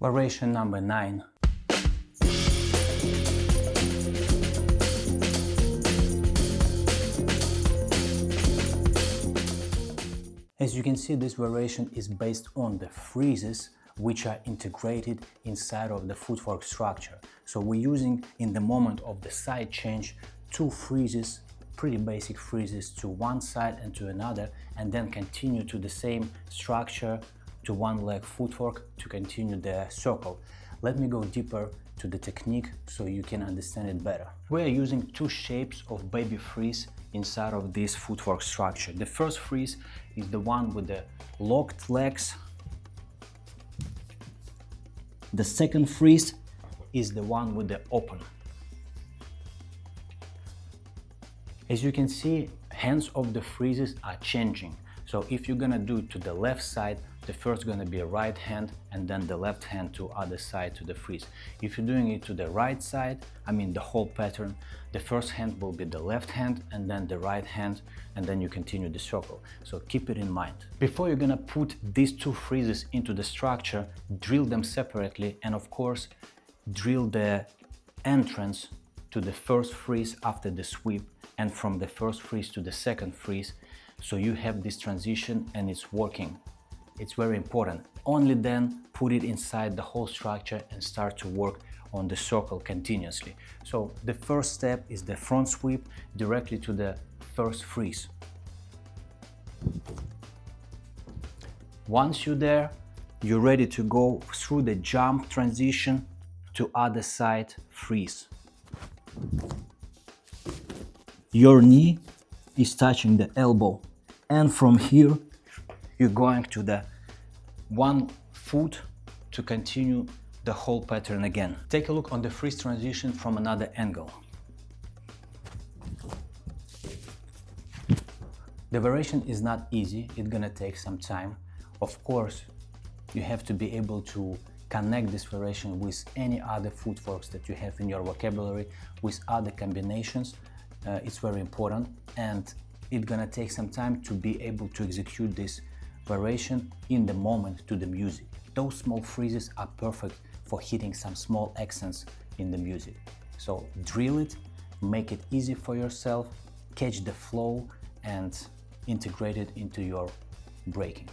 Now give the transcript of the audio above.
Variation number 9. As you can see, this variation is based on the freezes which are integrated inside of the footwork structure. So we're using, in the moment of the side change, 2 freezes, pretty basic freezes, to one side and to another, and then continue to the same structure to one leg footwork to continue the circle. Let me go deeper to the technique so you can understand it better. We are using 2 shapes of baby freeze inside of this footwork structure. The first freeze is the one with the locked legs. The second freeze is the one with the open. As you can see, hands of the freezes are changing. So if you're gonna do it to the left side, the first gonna be a right hand and then the left hand to other side to the freeze. If you're doing it to the right side, I mean the whole pattern, the first hand will be the left hand and then the right hand, and then you continue the circle. So keep it in mind. Before you're gonna put these 2 freezes into the structure, drill them separately, and of course drill the entrance to the first freeze after the sweep, and from the first freeze to the second freeze, so you have this transition and it's working. It's very important. Only then put it inside the whole structure and start to work on the circle continuously. So the first step is the front sweep directly to the first freeze. Once you're there, you're ready to go through the jump transition to other side freeze. Your knee is touching the elbow, and from here you're going to the one foot to continue the whole pattern again. Take a look on the freeze transition from another angle. The variation is not easy, it's gonna take some time. Of course, you have to be able to connect this variation with any other footworks that you have in your vocabulary, with other combinations. It's very important, and it's gonna take some time to be able to execute this variation in the moment to the music. Those small freezes are perfect for hitting some small accents in the music. So drill it, make it easy for yourself, catch the flow and integrate it into your breaking.